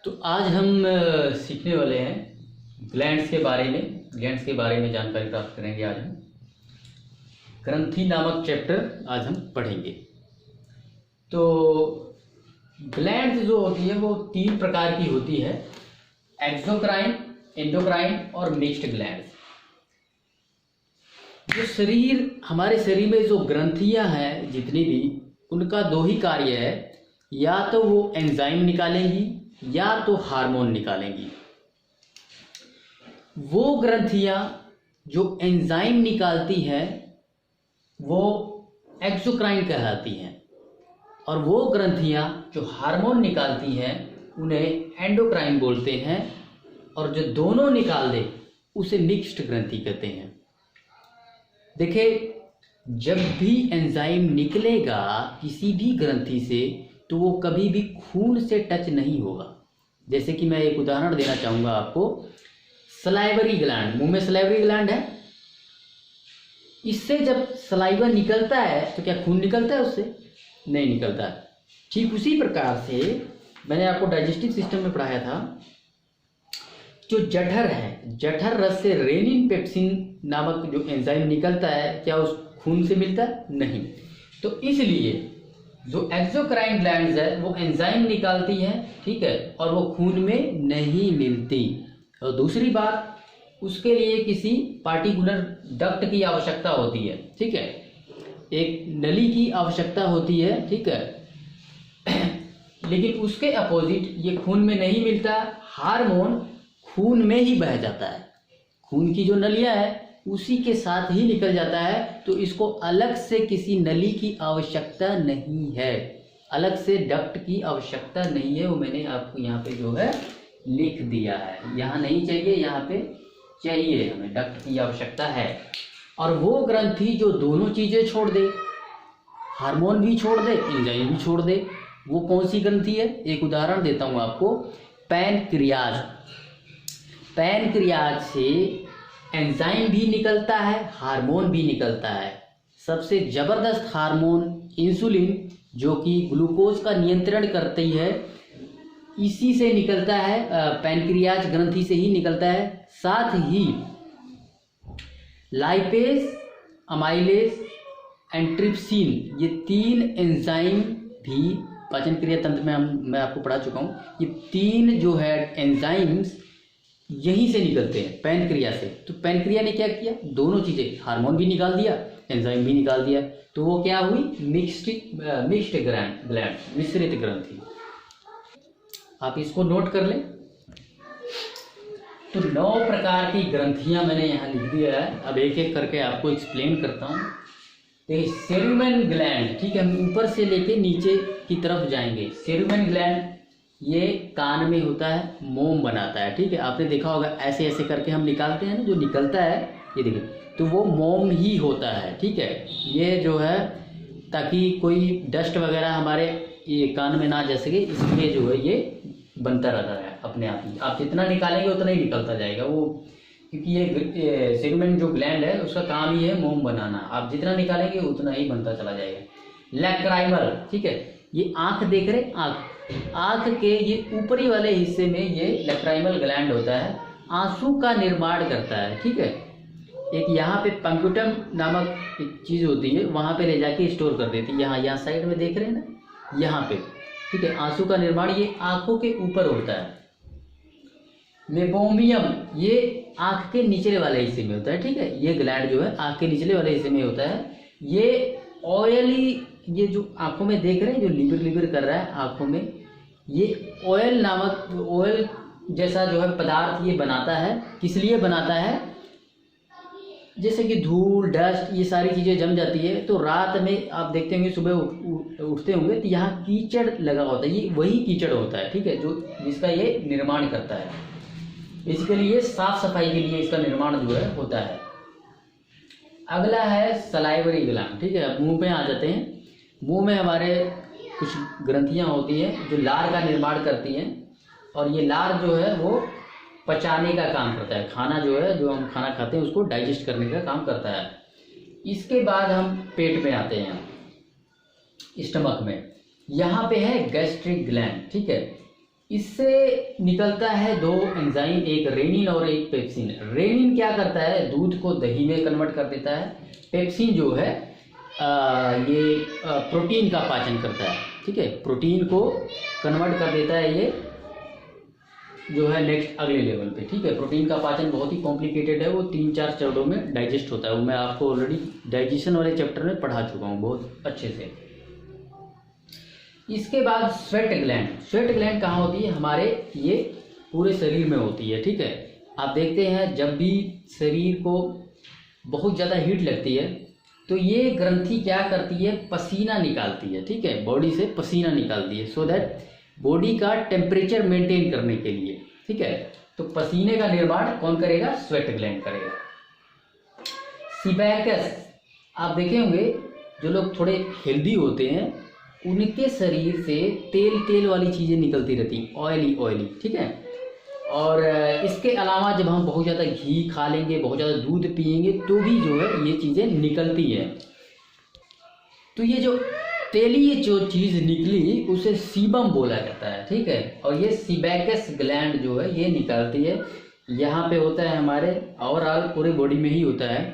तो आज हम सीखने वाले हैं ग्लैंड्स के बारे में। ग्लैंड्स के बारे में जानकारी प्राप्त करेंगे। आज हम ग्रंथि नामक चैप्टर आज हम पढ़ेंगे। तो ग्लैंड्स जो होती है वो तीन प्रकार की होती है, एक्सोक्राइन, एंडोक्राइन और मिक्स्ड ग्लैंड्स। जो हमारे शरीर में जो ग्रंथियां हैं जितनी भी, उनका दो ही कार्य है, या तो वो एंजाइम निकालेंगी या तो हार्मोन निकालेंगी। वो ग्रंथियां जो एंजाइम निकालती हैं वो एक्सोक्राइन कहलाती हैं, और वो ग्रंथियां जो हार्मोन निकालती हैं उन्हें एंडोक्राइन बोलते हैं, और जो दोनों निकाल दे उसे मिक्स्ड ग्रंथि कहते हैं। देखिए, जब भी एंजाइम निकलेगा किसी भी ग्रंथि से तो वो कभी भी खून से टच नहीं होगा। जैसे कि मैं एक उदाहरण देना चाहूँगा आपको। सलाइवरी ग्लैंड, मुंह में सलाइवरी ग्लैंड है, इससे जब सलाइवा निकलता है तो क्या खून निकलता है उससे? नहीं निकलता है। ठीक उसी प्रकार से मैंने आपको डाइजेस्टिव सिस्टम में पढ़ाया था, जो जठर है, जठर रस से रेनिन पेप्सिन नामक जो एंजाइम निकलता है, क्या उस खून से मिलता है? नहीं। तो इसलिए जो एक्सोक्राइन ग्लैंड्स है वो एंजाइम निकालती हैं, ठीक है, और वो खून में नहीं मिलती। और दूसरी बात, उसके लिए किसी पार्टिकुलर डक्ट की आवश्यकता होती है, ठीक है, एक नली की आवश्यकता होती है, ठीक है। लेकिन उसके अपोजिट ये खून में नहीं मिलता, हार्मोन खून में ही बह जाता है, खून की जो नलियां है उसी के साथ ही निकल जाता है। तो इसको अलग से किसी नली की आवश्यकता नहीं है, अलग से डक्ट की आवश्यकता नहीं है। वो मैंने आपको यहाँ पे जो है लिख दिया है, यहाँ नहीं चाहिए, यहाँ पे चाहिए, हमें डक्ट की आवश्यकता है। और वो ग्रंथि जो दोनों चीज़ें छोड़ दे, हार्मोन भी छोड़ दे, एंजाइम भी छोड़ दे, वो कौन सी ग्रंथि है? एक उदाहरण देता हूँ आपको। पैनक्रियाज, पैनक्रियाज से एंजाइम भी निकलता है, हार्मोन भी निकलता है। सबसे ज़बरदस्त हार्मोन इंसुलिन, जो कि ग्लूकोज का नियंत्रण करती है, इसी से निकलता है, पैनक्रियाज ग्रंथि से ही निकलता है। साथ ही लाइपेज, अमाइलेज एंड ट्रिप्सिन, ये तीन एंजाइम भी पाचन क्रिया तंत्र में मैं आपको पढ़ा चुका हूँ। ये तीन जो है एंजाइम्स यहीं से निकलते हैं, पैनक्रिया से। तो पैनक्रिया ने क्या किया? दोनों चीज़ें, हार्मोन भी निकाल दिया, एंजाइम भी निकाल दिया। तो वो क्या हुई? मिक्स्ड ग्लैंड, मिश्रित ग्रंथि। आप इसको नोट कर लें। तो 9 प्रकार की ग्रंथियां मैंने यहाँ लिख दिया है। अब एक एक करके आपको एक्सप्लेन करता हूँ। देखिए, सेरुमेन ग्लैंड, ठीक है, हम ऊपर से लेके नीचे की तरफ जाएंगे। सेरुमेन ग्लैंड ये कान में होता है, मोम बनाता है, ठीक है। आपने देखा होगा ऐसे ऐसे करके हम निकालते हैं ना, जो निकलता है ये देखिए, तो वो मोम ही होता है, ठीक है। ये जो है ताकि कोई डस्ट वगैरह हमारे ये कान में ना जा सके, इसलिए जो है ये बनता रहता है अपने आप ही। आप जितना निकालेंगे उतना ही निकलता जाएगा वो, क्योंकि ये सेगमेंट जो ग्लैंड है उसका काम ही है मोम बनाना। आप जितना निकालेंगे उतना ही बनता चला जाएगा। लैक्राइमल, ठीक है, ये आँख देख रहे, आँख के ये ऊपरी वाले हिस्से में ये लैक्राइमल ग्लैंड होता है, आंसू का निर्माण करता है, ठीक है। एक यहाँ पे पंक्यूटम नामक एक चीज़ होती है, वहाँ पे ले जाके स्टोर कर देती है। यहाँ साइड में देख रहे हैं ना, यहाँ पे, ठीक है, आंसू का निर्माण ये आँखों के ऊपर होता है। मेबोमियम, ये आँख के निचले वाले हिस्से में होता है, ठीक है। ये ग्लैंड जो है आँख के निचले वाले हिस्से में होता है। ये ऑयली, ये जो आँखों में देख रहे हैं, जो लिबर कर रहा है आँखों में, ये ऑयल नामक, ऑयल जैसा जो है पदार्थ ये बनाता है। किस लिए बनाता है? जैसे कि धूल, डस्ट, ये सारी चीज़ें जम जाती है, तो रात में आप देखते होंगे, सुबह उठते होंगे तो यहाँ कीचड़ लगा होता है, ये वही कीचड़ होता है, ठीक है, जो जिसका ये निर्माण करता है। बेसिकली ये साफ सफाई के लिए इसका निर्माण जो है होता है। अगला है सलाइवरी ग्लैंड, ठीक है। मुंह में आ जाते हैं। मुंह में हमारे कुछ ग्रंथियां होती हैं जो लार का निर्माण करती हैं, और ये लार जो है वो पचाने का काम करता है। खाना जो है, जो हम खाना खाते हैं उसको डाइजेस्ट करने का काम करता है। इसके बाद हम पेट में आते हैं, स्टमक में। यहाँ पे है गैस्ट्रिक ग्लैंड, ठीक है। इससे निकलता है दो एंजाइम, एक रेनिन और एक पेप्सिन। रेनिन क्या करता है, दूध को दही में कन्वर्ट कर देता है। पेप्सिन जो है ये प्रोटीन का पाचन करता है, ठीक है, प्रोटीन को कन्वर्ट कर देता है ये जो है नेक्स्ट अगले लेवल पे, ठीक है। प्रोटीन का पाचन बहुत ही कॉम्प्लिकेटेड है, वो 3-4 चरणों में डाइजेस्ट होता है। वो मैं आपको ऑलरेडी डाइजेशन वाले चैप्टर में पढ़ा चुका हूँ बहुत अच्छे से। इसके बाद स्वेट ग्लैंड। स्वेट ग्लैंड कहाँ होती है, हमारे ये पूरे शरीर में होती है, ठीक है। आप देखते हैं जब भी शरीर को बहुत ज़्यादा हीट लगती है तो ये ग्रंथि क्या करती है, पसीना निकालती है, ठीक है, बॉडी से पसीना निकालती है, सो दैट बॉडी का टेम्परेचर मेंटेन करने के लिए, ठीक है। तो पसीने का निर्माण कौन करेगा, स्वेट ग्लैंड करेगा। सीबैकस, आप देखे होंगे जो लोग थोड़े हेल्दी होते हैं उनके शरीर से तेल तेल वाली चीज़ें निकलती रहती, ऑयली ऑयली, ठीक है। और इसके अलावा जब हम बहुत ज़्यादा घी खा लेंगे, बहुत ज़्यादा दूध पिएंगे तो भी जो है ये चीज़ें निकलती हैं। तो ये जो तेली जो चीज़ निकली उसे सीबम बोला जाता है, ठीक है। और ये सीबैकस ग्लैंड जो है ये निकालती है, यहाँ पे होता है हमारे, ओवरऑल पूरे बॉडी में ही होता है।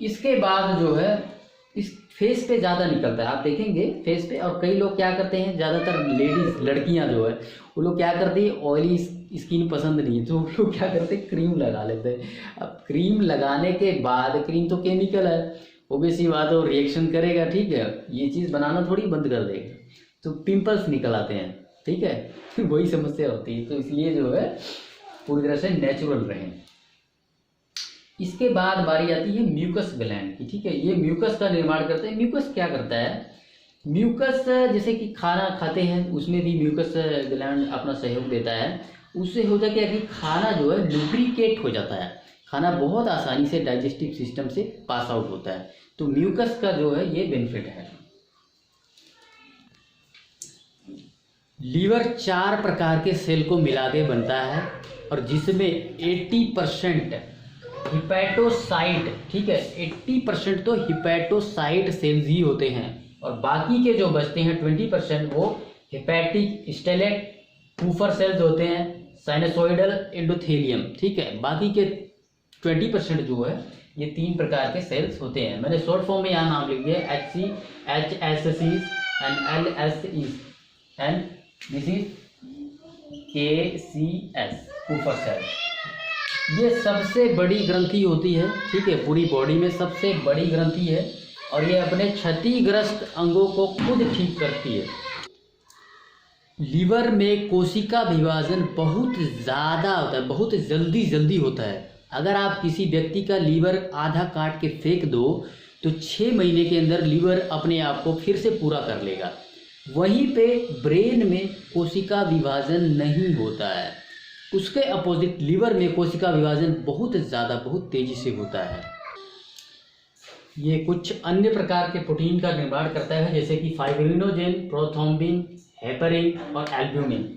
इसके बाद जो है इस फेस पे ज़्यादा निकलता है, आप देखेंगे फेस पे। और कई लोग क्या करते हैं, ज़्यादातर लेडीज़ लड़कियां जो है वो लोग क्या करती है, ऑयली स्किन पसंद नहीं है तो वो लोग क्या करते हैं, क्रीम लगा लेते हैं। अब क्रीम लगाने के बाद, क्रीम तो केमिकल है, ओबेसी बात हो, रिएक्शन करेगा, ठीक है, ये चीज़ बनाना थोड़ी बंद कर देगा, तो पिंपल्स निकल आते हैं, ठीक है। वही समस्या होती है, तो इसलिए जो है पूरी तरह से नेचुरल रहें। इसके बाद बारी आती है म्यूकस ग्लैंड की, ठीक है। ये म्यूकस का निर्माण करते हैं। म्यूकस क्या करता है, म्यूकस जैसे कि खाना खाते हैं उसमें भी म्यूकस ग्लैंड अपना सहयोग देता है। उससे होता क्या कि खाना जो है लुब्रिकेट हो जाता है, खाना बहुत आसानी से डाइजेस्टिव सिस्टम से पास आउट होता है। तो म्यूकस का जो है ये बेनिफिट है। लीवर 4 प्रकार के सेल को मिला के बनता है और जिसमें 80% हिपैटोसाइट, ठीक है, 80% तो हिपैटोसाइट सेल्स ही होते हैं और बाकी के जो बचते हैं 20% वो हेपेटिक स्टेलेट पूफर सेल्स होते हैं, साइनसोइडल एंडोथेलियम, ठीक है। बाकी के 20% जो है ये 3 प्रकार के सेल्स होते हैं। मैंने शॉर्ट फॉर्म में यहाँ नाम लिख दिया, HC, HSC and LSE and this is KCS Kupffer cells. ये सबसे बड़ी ग्रंथि होती है, ठीक है, पूरी बॉडी में सबसे बड़ी ग्रंथि है और ये अपने क्षतिग्रस्त अंगों को खुद ठीक करती है। लीवर में कोशिका विभाजन बहुत ज़्यादा होता है, बहुत जल्दी होता है। अगर आप किसी व्यक्ति का लीवर आधा काट के फेंक दो तो 6 महीने के अंदर लीवर अपने आप को फिर से पूरा कर लेगा। वहीं पे ब्रेन में कोशिका विभाजन नहीं होता है, उसके अपोजिट लीवर में कोशिका विभाजन बहुत ज़्यादा, बहुत तेज़ी से होता है। ये कुछ अन्य प्रकार के प्रोटीन का निर्माण करता है जैसे कि फाइब्रिनोजेन, प्रोथ्रोम्बिन, हेपरिन और एल्ब्यूमिन।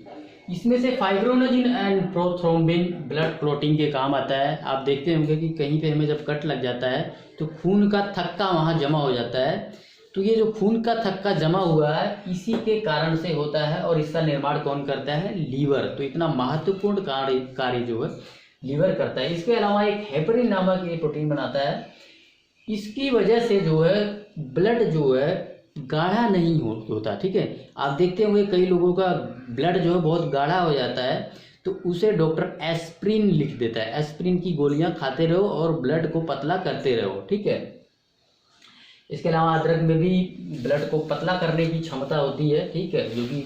इसमें से fibrinogen and prothrombin blood clotting के काम आता है। आप देखते होंगे कि कहीं पे हमें जब कट लग जाता है तो खून का थक्का वहाँ जमा हो जाता है, तो ये जो खून का थक्का जमा हुआ है इसी के कारण से होता है और इसका निर्माण कौन करता है, लीवर। तो इतना महत्वपूर्ण कार्य जो है लीवर करता है। इसके अलावा एक हेपरिन नामक ये प्रोटीन बनाता है, इसकी वजह से जो है ब्लड जो है गाढ़ा नहीं होता, ठीक है। आप देखते होंगे कई लोगों का ब्लड जो है बहुत गाढ़ा हो जाता है तो उसे डॉक्टर एस्प्रिन लिख देता है, एस्प्रिन की गोलियां खाते रहो और ब्लड को पतला करते रहो, ठीक है। इसके अलावा अदरक में भी ब्लड को पतला करने की क्षमता होती है, ठीक है, जो कि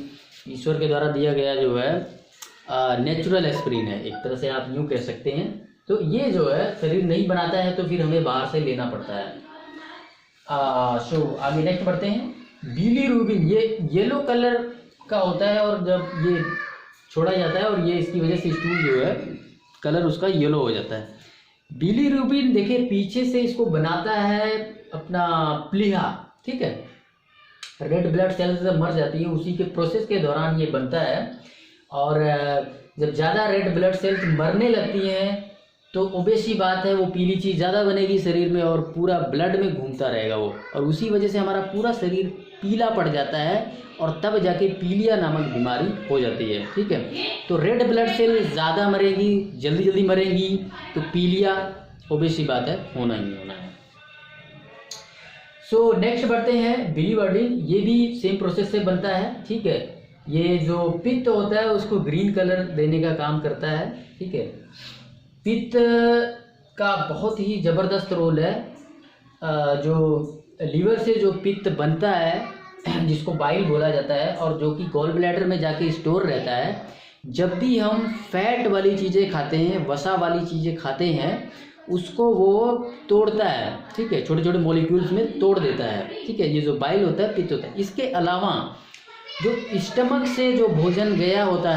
ईश्वर के द्वारा दिया गया जो है नेचुरल एस्प्रिन है, एक तरह से आप यूँ कह सकते हैं। तो ये जो है शरीर नहीं बनाता है तो फिर हमें बाहर से लेना पड़ता है। सो आगे नेक्स्ट बढ़ते हैं। बिलीरुबिन ये येलो कलर का होता है और जब ये छोड़ा जाता है और ये इसकी वजह से स्टूल जो है कलर उसका येलो हो जाता है। बिलीरुबिन देखिए पीछे से इसको बनाता है अपना प्लीहा, ठीक है, रेड ब्लड सेल्स जब मर जाती है उसी के प्रोसेस के दौरान ये बनता है और जब ज़्यादा रेड ब्लड सेल्स मरने लगती हैं तो ओबेस सी बात है, वो पीली चीज़ ज़्यादा बनेगी शरीर में और पूरा ब्लड में घूमता रहेगा वो, और उसी वजह से हमारा पूरा शरीर पीला पड़ जाता है और तब जाके पीलिया नामक बीमारी हो जाती है। ठीक है, तो रेड ब्लड सेल ज़्यादा मरेंगी, जल्दी जल्दी मरेंगी, तो पीलिया ओबेस सी बात है, होना ही होना है। सो नेक्स्ट बढ़ते हैं बिलीवर्डिन। ये भी सेम प्रोसेस से बनता है। ठीक है, ये जो पित्त होता है उसको ग्रीन कलर देने का काम करता है। ठीक है, पित्त का बहुत ही ज़बरदस्त रोल है। जो लीवर से जो पित्त बनता है जिसको बाइल बोला जाता है और जो कि गॉल ब्लैडर में जाके स्टोर रहता है, जब भी हम फैट वाली चीज़ें खाते हैं, वसा वाली चीज़ें खाते हैं, उसको वो तोड़ता है। ठीक है, छोटे छोटे मॉलिक्यूल्स में तोड़ देता है। ठीक है, ये जो बाइल होता है, पित्त होता है। इसके अलावा जो स्टमक से जो भोजन गया होता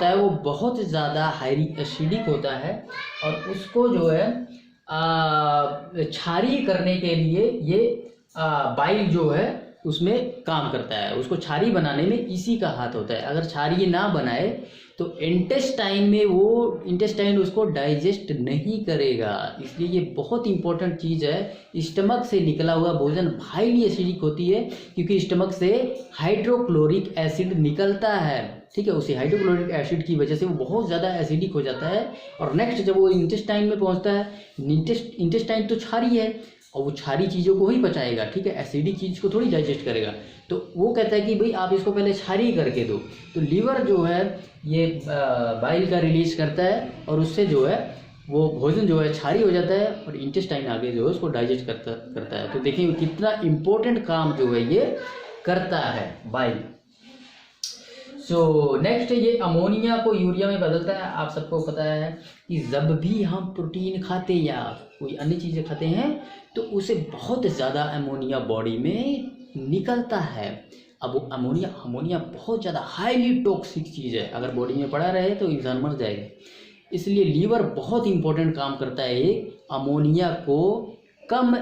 है, वो बहुत ज़्यादा हाईली एसिडिक होता है और उसको जो है क्षारीय करने के लिए ये बाइल जो है उसमें काम करता है। उसको क्षारीय बनाने में इसी का हाथ होता है। अगर क्षारीय ना बनाए तो इंटेस्टाइन उसको डाइजेस्ट नहीं करेगा। इसलिए ये बहुत इंपॉर्टेंट चीज़ है। स्टमक से निकला हुआ भोजन हाईली एसिडिक होती है, क्योंकि स्टमक से हाइड्रोक्लोरिक एसिड निकलता है। ठीक है, उसी हाइड्रोक्लोरिक एसिड की वजह से वो बहुत ज़्यादा एसिडिक हो जाता है और नेक्स्ट जब वो इंटेस्टाइन में पहुंचता है, इंटेस्टाइन तो क्षारीय है और वो क्षारी चीज़ों को ही पचाएगा। ठीक है, एसिडिक चीज़ को थोड़ी डाइजेस्ट करेगा। तो वो कहता है कि भाई आप इसको पहले क्षारीय करके दो। तो लीवर जो है ये बाइल का रिलीज करता है और उससे जो है वो भोजन जो है क्षारीय हो जाता है और इंटेस्टाइन आगे जो है उसको डाइजेस्ट करता है। तो देखिए कितना इम्पोर्टेंट काम जो है ये करता है बाइल। सो नेक्स्ट, ये अमोनिया को यूरिया में बदलता है। आप सबको पता है कि जब भी हम प्रोटीन खाते या कोई अन्य चीज़ें खाते हैं तो उसे बहुत ज़्यादा अमोनिया बॉडी में निकलता है। अब अमोनिया बहुत ज़्यादा हाईली टॉक्सिक चीज़ है। अगर बॉडी में पड़ा रहे तो इंसान मर जाएगा। इसलिए लीवर बहुत इंपॉर्टेंट काम करता है एक अमोनिया को कम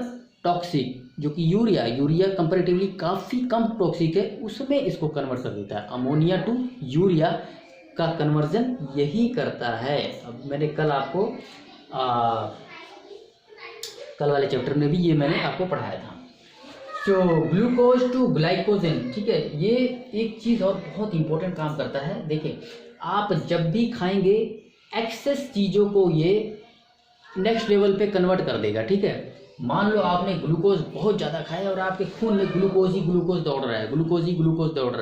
टॉक्सिक, जो कि यूरिया कंपैरेटिवली काफ़ी कम टॉक्सिक है, उसमें इसको कन्वर्ट कर देता है। अमोनिया टू यूरिया का कन्वर्जन यही करता है। अब मैंने कल आपको कल वाले चैप्टर में भी ये मैंने आपको पढ़ाया था। तो ग्लूकोज टू ग्लाइकोजन। ठीक है, ये एक चीज़ और बहुत इंपॉर्टेंट काम करता है। देखिए, आप जब भी खाएंगे एक्सेस चीज़ों को ये नेक्स्ट लेवल पे कन्वर्ट कर देगा। ठीक है, मान लो आपने ग्लूकोज बहुत ज़्यादा खाया और आपके खून में ग्लूकोज दौड़ रहा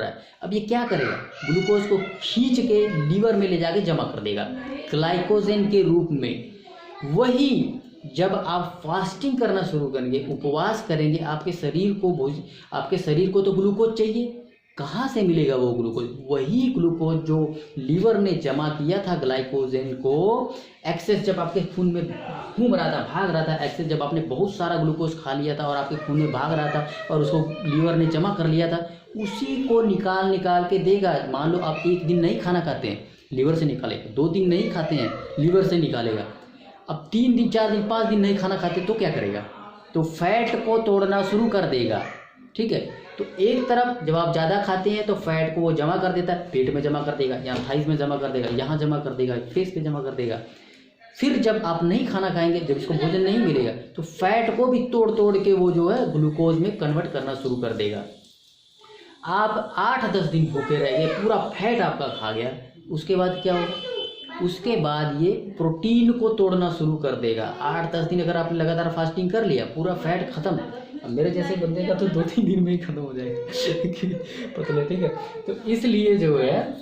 है। अब ये क्या करेगा, ग्लूकोज को खींच के लीवर में ले जाके जमा कर देगा ग्लाइकोजन के रूप में। वही जब आप फास्टिंग करना शुरू करेंगे, उपवास करेंगे, आपके शरीर को तो ग्लूकोज चाहिए। कहाँ से मिलेगा वो ग्लूकोज? वही ग्लूकोज जो लीवर ने जमा किया था ग्लाइकोजन को, एक्सेस जब आपके खून में घूम रहा था, भाग रहा था, एक्सेस जब आपने बहुत सारा ग्लूकोज खा लिया था और आपके खून में भाग रहा था और उसको लीवर ने जमा कर लिया था, उसी को निकाल के देगा। मान लो आप एक दिन नहीं खाना खाते हैं, लीवर से निकालेगा। 2 दिन नहीं खाते हैं, लीवर से निकालेगा। अब 3 दिन 4 दिन 5 दिन नहीं खाना खाते तो क्या करेगा? तो फैट को तोड़ना शुरू कर देगा। ठीक है, तो एक तरफ जब आप ज़्यादा खाते हैं तो फैट को वो जमा कर देता है, पेट में जमा कर देगा, यहाँ थाइस में जमा कर देगा, यहाँ जमा कर देगा, फेस पे जमा कर देगा। फिर जब आप नहीं खाना खाएंगे, जब इसको भोजन नहीं मिलेगा, तो फैट को भी तोड़ के वो जो है ग्लूकोज में कन्वर्ट करना शुरू कर देगा। आप 8-10 दिन भूखे रह गए, पूरा फैट आपका खा गया, उसके बाद क्या होगा? उसके बाद ये प्रोटीन को तोड़ना शुरू कर देगा। 8-10 दिन अगर आपने लगातार फास्टिंग कर लिया, पूरा फैट खत्म। अब मेरे जैसे बंदे का तो 2-3 दिन में ही खत्म हो जाएगा पतले। ठीक है, तो इसलिए जो है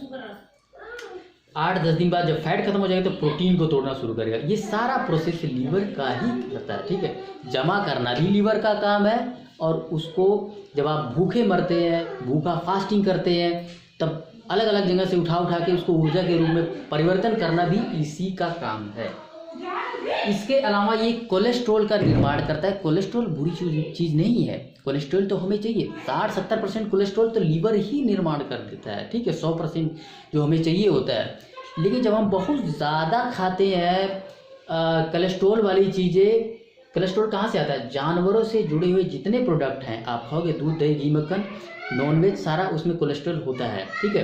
8-10 दिन बाद जब फैट खत्म हो जाएगा तो प्रोटीन को तोड़ना शुरू करेगा। ये सारा प्रोसेस लीवर का ही करता है। ठीक है, जमा करना भी लीवर का काम है और उसको जब आप भूखे मरते हैं, भूखा फास्टिंग करते हैं, तब अलग अलग जगह से उठा के उसको ऊर्जा के रूप में परिवर्तन करना भी इसी का काम है। इसके अलावा ये कोलेस्ट्रॉल का निर्माण करता है। कोलेस्ट्रॉल बुरी चीज़ नहीं है, कोलेस्ट्रॉल तो हमें चाहिए। 60-70% कोलेस्ट्रॉल तो लीवर ही निर्माण कर देता है। ठीक है, 100% जो हमें चाहिए होता है। लेकिन जब हम बहुत ज़्यादा खाते हैं कोलेस्ट्रॉल वाली चीज़ें, कोलेस्ट्रॉल कहाँ से आता है? जानवरों से जुड़े हुए जितने प्रोडक्ट हैं आप खाओगे, दूध, दही, घी, मक्खन, नॉनवेज, सारा उसमें कोलेस्ट्रॉल होता है। ठीक है,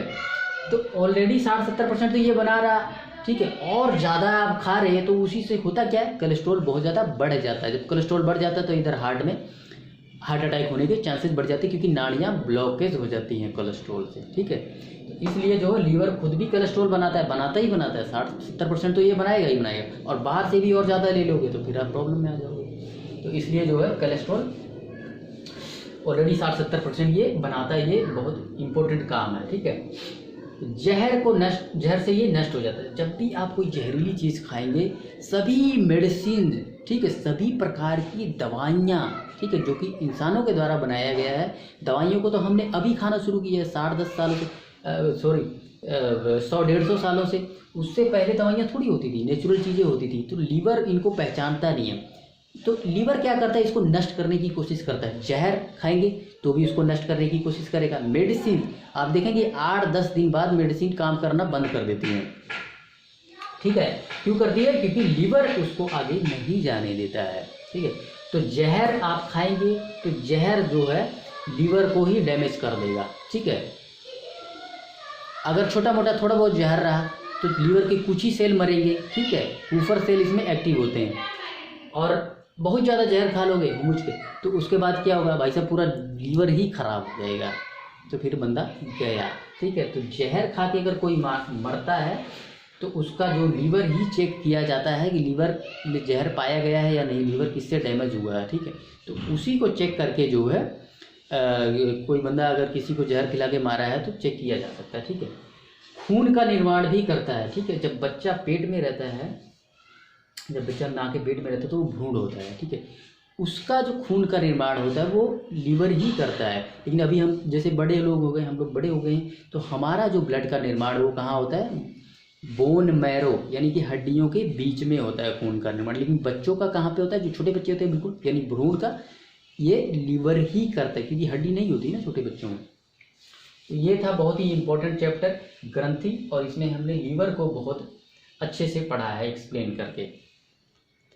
तो ऑलरेडी 60-70% तो ये बना रहा, ठीक है, और ज़्यादा आप खा रहे हैं तो उसी से होता क्या है, कोलेस्ट्रॉल बहुत ज़्यादा बढ़ जाता है। जब कोलेस्ट्रॉल बढ़ जाता है तो इधर हार्ट में हार्ट अटैक होने के चांसेस बढ़ जाते हैं, क्योंकि नाड़ियाँ ब्लॉकेज हो जाती हैं कोलेस्ट्रॉल से। ठीक है, तो इसलिए जो है लीवर खुद भी कोलेस्ट्रॉल बनाता है, बनाता ही बनाता है, 60-70% तो ये बनाएगा ही बनाएगा, और बाहर से भी और ज़्यादा ले लोगे तो फिर आप प्रॉब्लम में आ जाओगे। तो इसलिए जो है कोलेस्ट्रॉल ऑलरेडी 60-70% ये बनाता है, ये बहुत इंपॉर्टेंट काम है। ठीक है, जहर से ये नष्ट हो जाता है। जब भी आप कोई जहरीली चीज़ खाएंगे, सभी मेडिसिन, ठीक है, सभी प्रकार की दवाइयाँ, ठीक है, जो कि इंसानों के द्वारा बनाया गया है, दवाइयों को तो हमने अभी खाना शुरू किया है 60-10 सालों से, 100-150 सालों से। उससे पहले दवाइयाँ थोड़ी होती थी, नेचुरल चीज़ें होती थी। तो लीवर इनको पहचानता नहीं है, तो लीवर क्या करता है, इसको नष्ट करने की कोशिश करता है। जहर खाएंगे तो भी उसको नष्ट करने की कोशिश करेगा। मेडिसिन आप देखेंगे 8-10 दिन बाद मेडिसिन काम करना बंद कर देती है। ठीक है, क्यों करती है, क्योंकि लीवर उसको आगे नहीं जाने देता है। ठीक है, तो जहर आप खाएंगे तो जहर जो है लीवर को ही डैमेज कर देगा। ठीक है, अगर छोटा मोटा थोड़ा बहुत जहर रहा तो लीवर के कुछ ही सेल मरेंगे। ठीक है, ऊपर सेल इसमें एक्टिव होते हैं, और बहुत ज़्यादा जहर खा लोगे मुझ के तो उसके बाद क्या होगा भाई साहब, पूरा लीवर ही खराब हो जाएगा, तो फिर बंदा गया। ठीक है, तो जहर खा के अगर कोई मरता है तो उसका जो लीवर ही चेक किया जाता है कि लीवर में जहर पाया गया है या नहीं, लीवर किससे डैमेज हुआ है। ठीक है, तो उसी को चेक करके जो है कोई बंदा अगर किसी को जहर खिला के मारा है तो चेक किया जा सकता है। ठीक है, खून का निर्माण भी करता है। ठीक है, जब बच्चा पेट में रहता है, जब बच्चा माँ के पेट में रहता है तो वो भ्रूण होता है। ठीक है, उसका जो खून का निर्माण होता है वो लीवर ही करता है। लेकिन अभी हम जैसे बड़े लोग हो गए, हम लोग बड़े हो गए हैं, तो हमारा जो ब्लड का निर्माण वो कहाँ होता है, बोन मैरो यानी कि हड्डियों के बीच में होता है खून का निर्माण। लेकिन बच्चों का कहाँ पे होता है, जो छोटे बच्चे होते हैं बिल्कुल, यानी भ्रूण का ये लीवर ही करता है, क्योंकि हड्डी नहीं होती ना छोटे बच्चों में। तो ये था बहुत ही इंपॉर्टेंट चैप्टर ग्रंथि, और इसमें हमने लीवर को बहुत अच्छे से पढ़ा है एक्सप्लेन करके।